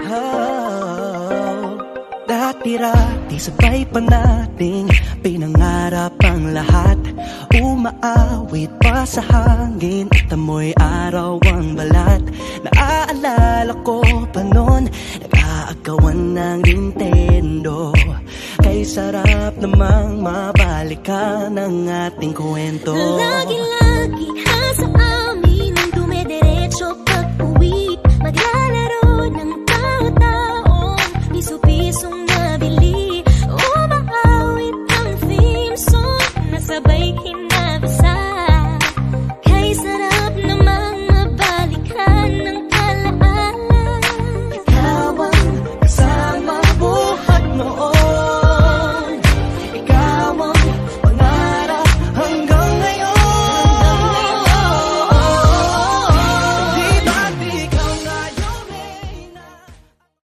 Oh, dati-rati sabay pa nating pinangarap ang lahat. Umaawit pa sa hangin at amoy araw ang balat. Naaalala ko pa noon, nag-aagawan ng Nintendo. Kay sarap namang mabalikan ang ating kwento. Lagi lang